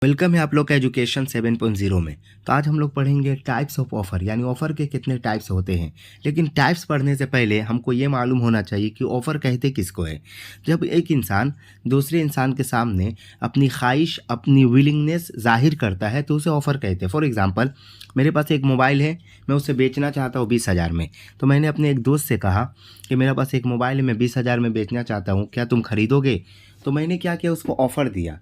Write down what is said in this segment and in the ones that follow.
Welcome है आप लोग का एजुकेशन 7.0 में। तो आज हम लोग पढ़ेंगे टाइप्स ऑफ ऑफ़र, यानी ऑफ़र के कितने टाइप्स होते हैं। लेकिन टाइप्स पढ़ने से पहले हमको ये मालूम होना चाहिए कि ऑफ़र कहते किसको है। जब एक इंसान दूसरे इंसान के सामने अपनी ख्वाहिश, अपनी विलिंगनेस ज़ाहिर करता है तो उसे ऑफ़र कहते हैं। फॉर एग्ज़ाम्पल, मेरे पास एक मोबाइल है, मैं उसे बेचना चाहता हूँ 20,000 में। तो मैंने अपने एक दोस्त से कहा कि मेरे पास एक मोबाइल है, मैं 20,000 में बेचना चाहता हूँ, क्या तुम खरीदोगे? तो मैंने क्या किया, उसको ऑफ़र दिया।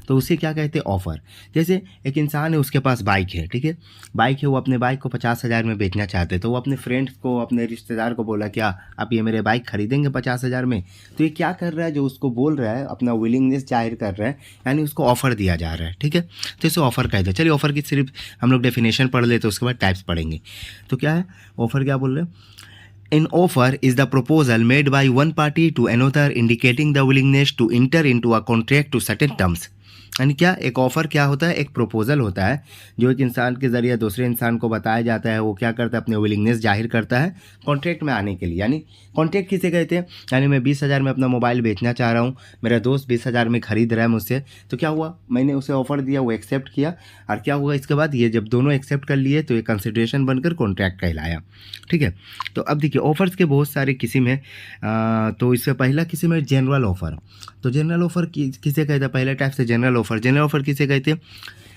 तो उसे क्या कहते हैं, ऑफ़र। जैसे एक इंसान है, उसके पास बाइक है, ठीक है, बाइक है, वो अपने बाइक को 50,000 में बेचना चाहते हैं। तो वो अपने फ्रेंड्स को, अपने रिश्तेदार को बोला, क्या आप ये मेरे बाइक खरीदेंगे 50,000 में? तो ये क्या कर रहा है, जो उसको बोल रहा है, अपना विलिंगनेस जाहिर कर रहा है, यानी उसको ऑफ़र दिया जा रहा है, ठीक है। तो इसे ऑफ़र कहते हैं। चलिए ऑफ़र की सिर्फ हम लोग डेफिनेशन पढ़ लेते हैं, उसके बाद टाइप्स पढ़ेंगे। तो क्या है ऑफ़र, क्या बोल रहे हैं? An offer is the proposal made by one party to another indicating the willingness to enter into a contract to certain terms। यानी क्या, एक ऑफ़र क्या होता है, एक प्रपोजल होता है जो एक इंसान के ज़रिए दूसरे इंसान को बताया जाता है। वो क्या करता है, अपने विलिंगनेस जाहिर करता है कॉन्ट्रैक्ट में आने के लिए। यानी कॉन्ट्रैक्ट किसे कहते हैं, यानी मैं 20,000 में अपना मोबाइल बेचना चाह रहा हूँ, मेरा दोस्त 20,000 में ख़रीद रहा है मुझसे। तो क्या हुआ, मैंने उसे ऑफ़र दिया, वो एक्सेप्ट किया, और क्या हुआ इसके बाद, ये जब दोनों एक्सेप्ट कर लिए तो ये कंसिडरेशन बनकर कॉन्ट्रैक्ट कहलाया, ठीक है। तो अब देखिए, ऑफ़र्स के बहुत सारे किस्म हैं। तो इससे पहला किस्म है जनरल ऑफ़र। तो जनरल ऑफ़र किसे कहते हैं, पहले टाइप से जनरल ऑफ़र। जनरल ऑफ़र किसे कहते हैं,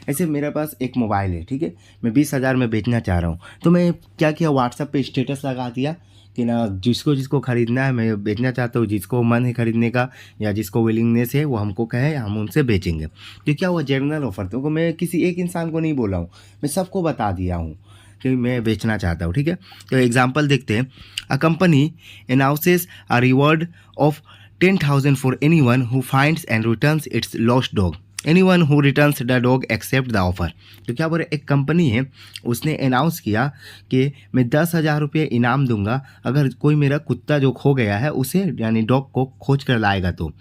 ऐसे मेरे पास एक मोबाइल है, ठीक है, मैं 20,000 में बेचना चाह रहा हूँ। तो मैं क्या किया, व्हाट्सएप पे स्टेटस लगा दिया कि ना, जिसको जिसको ख़रीदना है, मैं बेचना चाहता हूँ, जिसको मन है ख़रीदने का या जिसको विलिंगनेस है वो हमको कहे, हम उनसे बेचेंगे। तो क्या हुआ, जनरल ऑफ़र। तो मैं किसी एक इंसान को नहीं बोला हूँ, मैं सबको बता दिया हूँ कि मैं बेचना चाहता हूँ, ठीक है। तो एग्जांपल देखते हैं। A company announces a reward of 10,000 for anyone who finds and returns its lost dog. Anyone who returns the dog accept the offer. तो क्या बोले, एक कंपनी है, उसने अनाउंस किया कि मैं 10,000 रुपये इनाम दूंगा अगर कोई मेरा कुत्ता जो खो गया है उसे, यानी डॉग को खोज कर लाएगा। तो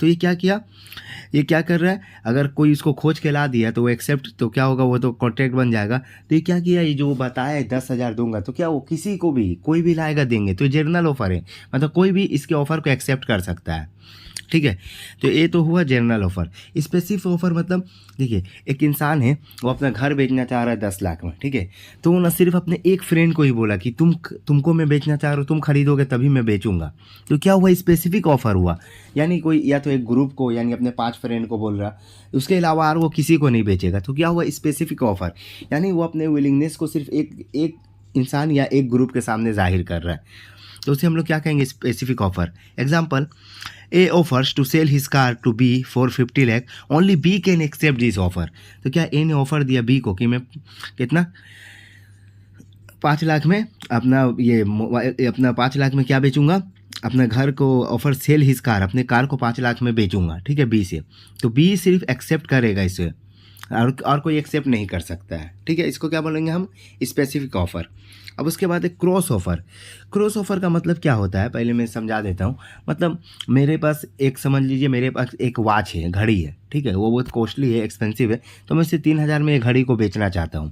ये क्या किया, ये क्या कर रहा है, अगर कोई इसको खोज के ला दिया तो वो एक्सेप्ट, तो क्या होगा, वो तो कॉन्ट्रैक्ट बन जाएगा। तो ये क्या किया, ये जो बताया 10,000 दूंगा, तो क्या वो किसी को भी, कोई भी लाएगा देंगे। तो जनरल ऑफर है, मतलब कोई भी इसके ऑफर को एक्सेप्ट कर सकता है, ठीक है। तो ये तो हुआ जनरल ऑफर। स्पेसिफिक ऑफर मतलब, देखिए एक इंसान है, वो अपना घर बेचना चाह रहा है 10 लाख में, ठीक है। तो वो ना सिर्फ अपने एक फ्रेंड को ही बोला कि तुमको मैं बेचना चाह रहा हूँ, तुम खरीदोगे तभी मैं बेचूंगा। तो क्या हुआ, स्पेसिफिक ऑफर हुआ। यानी कोई या तो एक ग्रुप को, यानी अपने 5 फ्रेंड को बोल रहा, उसके अलावा और वो किसी को नहीं बेचेगा। तो क्या हुआ, स्पेसिफिक ऑफर, यानी वो अपने विलिंगनेस को सिर्फ एक एक इंसान या एक ग्रुप के सामने जाहिर कर रहा है। तो उसे हम लोग क्या कहेंगे, specific offer. Example, A offers to sell his car to be for 50 lakh, only B can accept this offer. तो क्या ए ने ऑफर दिया बी को कि मैं कितना, 5 लाख में अपना ये अपना 5 लाख में क्या बेचूंगा, अपना घर को, ऑफर सेल हिज कार, अपने कार को 5 लाख में बेचूंगा, ठीक है, बी से। तो बी सिर्फ एक्सेप्ट करेगा इसे, और कोई एक्सेप्ट नहीं कर सकता है, ठीक है। इसको क्या बोलेंगे हम, स्पेसिफिक ऑफर। अब उसके बाद एक क्रॉस ऑफर। क्रॉस ऑफर का मतलब क्या होता है, पहले मैं समझा देता हूँ। मतलब मेरे पास एक, समझ लीजिए मेरे पास एक वॉच है, घड़ी है, ठीक है, वो बहुत कॉस्टली है, एक्सपेंसिव है, तो मैं उसे 3,000 में घड़ी को बेचना चाहता हूँ।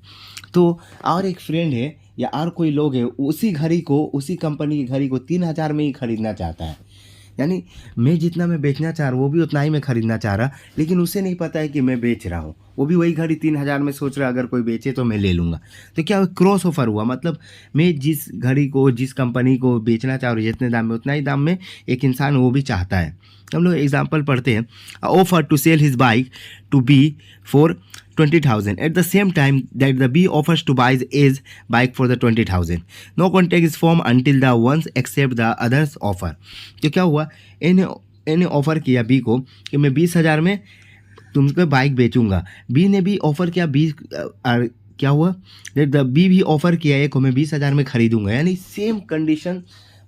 तो और एक फ्रेंड है या और कोई लोग है, उसी घड़ी को, उसी कंपनी की घड़ी को 3,000 में ही खरीदना चाहता है। यानी मैं जितना मैं बेचना चाह रहा हूँ वो भी उतना ही मैं खरीदना चाह रहा, लेकिन उसे नहीं पता है कि मैं बेच रहा हूँ। वो भी वही घड़ी 3,000 में सोच रहा है, अगर कोई बेचे तो मैं ले लूँगा। तो क्या क्रॉस ऑफर हुआ, मतलब मैं जिस घड़ी को, जिस कंपनी को बेचना चाह रहा हूँ, जितने दाम में उतना ही दाम में एक इंसान वो भी चाहता है। हम लोग एग्जाम्पल पढ़ते हैं। Offer to sell his bike to be for 20,000 at the same time that the B offers to buy his bike for the 20,000. No contact is formed until the ones accept the others offer. तो क्या हुआ, इन्हें offer किया B को कि मैं 20,000 में तुमको बाइक बेचूंगा। बी ने भी ऑफ़र किया, क्या हुआ, द बी भी ऑफ़र किया एक को मैं 20,000 में खरीदूंगा, यानी सेम कंडीशन,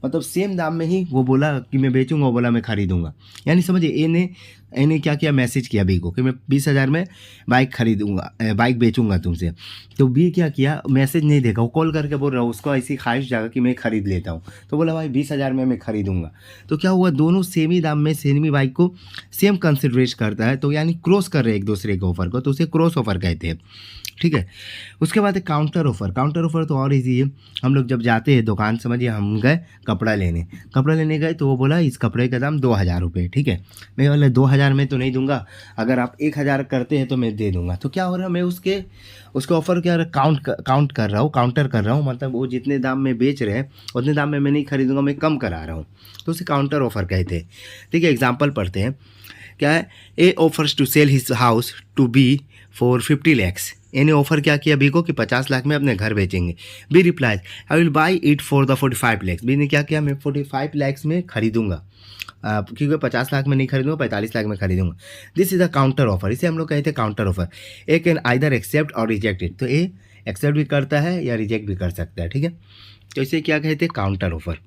मतलब सेम दाम में ही वो बोला कि मैं बेचूंगा, वो बोला मैं खरीदूंगा। यानी समझिए, ए ने क्या किया, मैसेज किया बी को कि मैं 20,000 में बाइक खरीदूंगा, बाइक बेचूंगा तुमसे। तो बी क्या किया, मैसेज नहीं देखा, वो कॉल करके बोल रहा हूँ, उसको ऐसी ख्वाहिश जागा कि मैं खरीद लेता हूँ। तो बोला भाई 20,000 में मैं खरीदूंगा। तो क्या हुआ, दोनों सेम ही दाम में सेम ही बाइक को सेम कंसिडरेट करता है, तो यानी क्रॉस कर रहे हैं एक दूसरे के ऑफर को, तो उसे क्रॉस ऑफर कहते हैं, ठीक है। उसके बाद एक काउंटर ऑफर। काउंटर ऑफर तो और इजी है। हम लोग जब जाते हैं दुकान, समझिए हम गए कपड़ा लेने गए, तो वो बोला इस कपड़े का दाम 2,000 रुपये, ठीक है। मैं बोला 2,000 में तो नहीं दूंगा, अगर आप 1,000 करते हैं तो मैं दे दूंगा। तो क्या हो रहा है, मैं उसके ऑफ़र क्या काउंट कर रहा हूँ, काउंटर कर रहा हूँ, मतलब वो जितने दाम में बेच रहे हैं उतने दाम में मैं नहीं खरीदूंगा, मैं कम करा रहा हूँ, तो उसे काउंटर ऑफ़र कहते हैं। ठीक है, एग्जाम्पल पढ़ते हैं। क्या है, A offers to sell his house to be for 50 lakhs. इन्हें ऑफर क्या किया बी को कि 50 लाख में अपने घर बेचेंगे। B replies I will buy it for the 45 lakhs. B ने क्या किया, मैं 45 लैक्स में खरीदूंगा, क्योंकि 50 लाख में नहीं खरीदूंगा, 45 लाख में खरीदूंगा। This is a counter offer, इसे हम लोग कहते हैं counter offer. A can either accept और रिजेक्ट इट, तो ए एक्सेप्ट भी करता है या रिजेक्ट भी कर सकता है। ठीक है, तो इसे क्या कहते हैं, काउंटर ऑफर।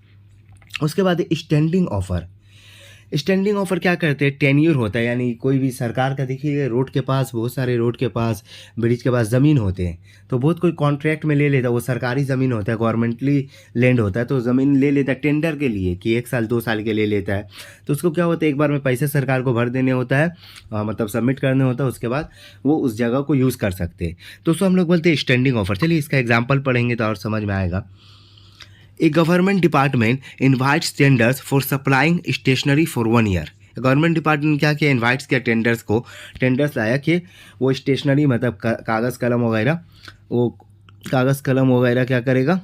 उसके बाद स्टैंडिंग ऑफर। स्टैंडिंग ऑफर क्या करते हैं, टेन्यूर होता है, यानी कोई भी सरकार का देखिए रोड के पास, बहुत सारे रोड के पास, ब्रिज के पास ज़मीन होते हैं, तो बहुत कोई कॉन्ट्रैक्ट में ले लेता है, वो सरकारी ज़मीन होता है, गवर्नमेंटली लैंड होता है, तो ज़मीन ले लेता है टेंडर के लिए कि 1 साल 2 साल के ले लेता है। तो उसको क्या होता है, एक बार में पैसे सरकार को भर देने होता है, मतलब सबमिट करने होता है, उसके बाद वो उस जगह को यूज़ कर सकते हैं, तो उसको हम लोग बोलते हैं स्टैंडिंग ऑफर। चलिए इसका एग्जाम्पल पढ़ेंगे तो और समझ में आएगा। A government department invites tenders for supplying stationery for 1 year। Government department क्या किया, इन्वाइट्स किया टेंडर्स को, टेंडर्स लाया कि वो स्टेशनरी मतलब कागज़ कलम वगैरह, वो कागज़ कलम वगैरह क्या करेगा,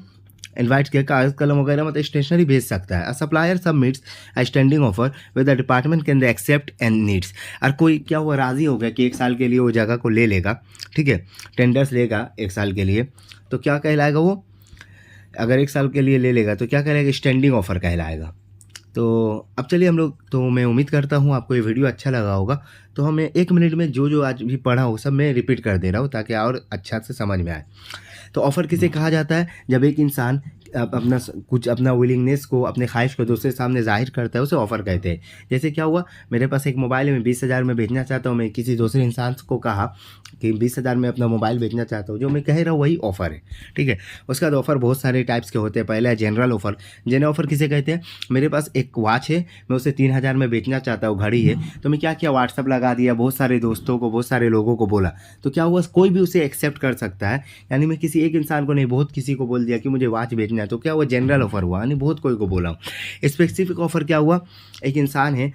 इन्वाइट किया कागज़ कलम वगैरह मतलब स्टेशनरी भेज सकता है। A supplier submits a standing offer with the department can they accept and needs. और कोई क्या हुआ, राज़ी हो गया कि 1 साल के लिए वो जगह को ले लेगा, ठीक है, टेंडर्स लेगा 1 साल के लिए, तो क्या कहलाएगा वो, अगर 1 साल के लिए ले लेगा तो क्या करेगा, स्टैंडिंग ऑफर कहलाएगा। तो अब चलिए हम लोग, तो मैं उम्मीद करता हूँ आपको ये वीडियो अच्छा लगा होगा। तो हमें 1 मिनट में जो जो आज भी पढ़ा हो सब मैं रिपीट कर दे रहा हूँ ताकि और अच्छा से समझ में आए। तो ऑफ़र किसे कहा जाता है, जब एक इंसान अपना कुछ अपना विलिंगनेस को, अपने ख्वाहिश को दूसरे सामने ज़ाहिर करता है, उसे ऑफ़र कहते हैं। जैसे क्या हुआ, मेरे पास एक मोबाइल है, मैं 20,000 में बेचना चाहता हूँ, मैं किसी दूसरे इंसान को कहा कि 20,000 में अपना मोबाइल बेचना चाहता हूँ, जो मैं कह रहा हूँ वही ऑफ़र है। ठीक है, उसका बाद ऑफ़र बहुत सारे टाइप्स के होते हैं। पहला है जनरल ऑफ़र। जनरल ऑफ़र किसे कहते हैं, मेरे पास एक वॉच है, मैं उसे 3,000 में बेचना चाहता हूँ, घड़ी है, तो मैं क्या किया, व्हाट्सअप लगा दिया, बहुत सारे दोस्तों को, बहुत सारे लोगों को बोला, तो क्या हुआ, कोई भी उसे एक्सेप्ट कर सकता है। यानी मैं किसी एक इंसान को नहीं, बहुत किसी को बोल दिया कि मुझे वॉच बेचना है, तो क्या हुआ, जनरल ऑफ़र हुआ, यानी बहुत कोई को बोला हूँ। स्पेसिफिक ऑफ़र क्या हुआ, एक इंसान है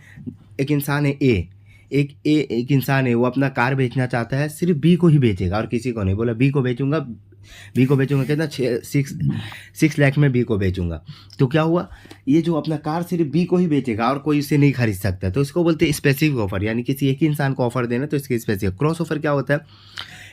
ए, एक इंसान है, वो अपना कार बेचना चाहता है, सिर्फ बी को ही बेचेगा और किसी को नहीं, बोला बी को बेचूंगा कितना 6 लाख में बी को बेचूंगा। तो क्या हुआ, ये जो अपना कार सिर्फ बी को ही बेचेगा और कोई इसे नहीं खरीद सकता, तो इसको बोलते हैं स्पेसिफिक ऑफर, यानी किसी एक ही इंसान को ऑफर देना, तो इसके स्पेसिफिक। क्रॉस ऑफर क्या होता है,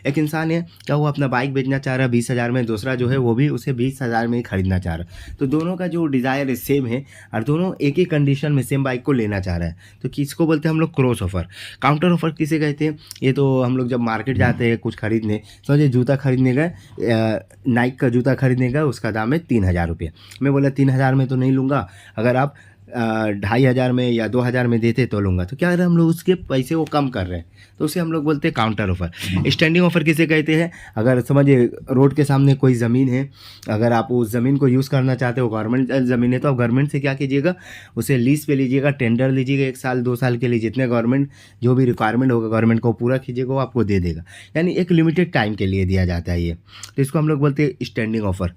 एक इंसान है, क्या हुआ, अपना बाइक बेचना चाह रहा है 20,000 में, दूसरा जो है वो भी उसे 20,000 में ही खरीदना चाह रहा है, तो दोनों का जो डिज़ायर है सेम है और दोनों एक ही कंडीशन में सेम बाइक को लेना चाह रहा है, तो किसको बोलते हैं हम लोग, क्रॉस ऑफर। काउंटर ऑफर किसे कहते हैं, ये तो हम लोग जब मार्केट जाते हैं कुछ खरीदने, समझिए जूता खरीदने गए, नाइक का जूता खरीदने गए, उसका दाम है 3,000 रुपये, मैं बोला 3,000 में तो नहीं लूँगा, अगर आप 2,500 में या 2,000 में देते तो लूँगा, तो क्या कर रहे हैं हम लोग, उसके पैसे वो कम कर रहे हैं, तो उसे हम लोग बोलते हैं काउंटर ऑफर। स्टैंडिंग ऑफर किसे कहते हैं, अगर समझिए रोड के सामने कोई ज़मीन है, अगर आप उस ज़मीन को यूज़ करना चाहते हो, गवर्नमेंट ज़मीन है, तो आप गवर्नमेंट से क्या कीजिएगा, उसे लीज पे लीजिएगा, टेंडर लीजिएगा 1 साल 2 साल के लिए, जितने गवर्नमेंट जो भी रिक्वायरमेंट होगा गवर्नमेंट को पूरा कीजिएगा, वो आपको दे देगा, यानी एक लिमिटेड टाइम के लिए दिया जाता है ये, तो इसको हम लोग बोलते हैं स्टैंडिंग ऑफर।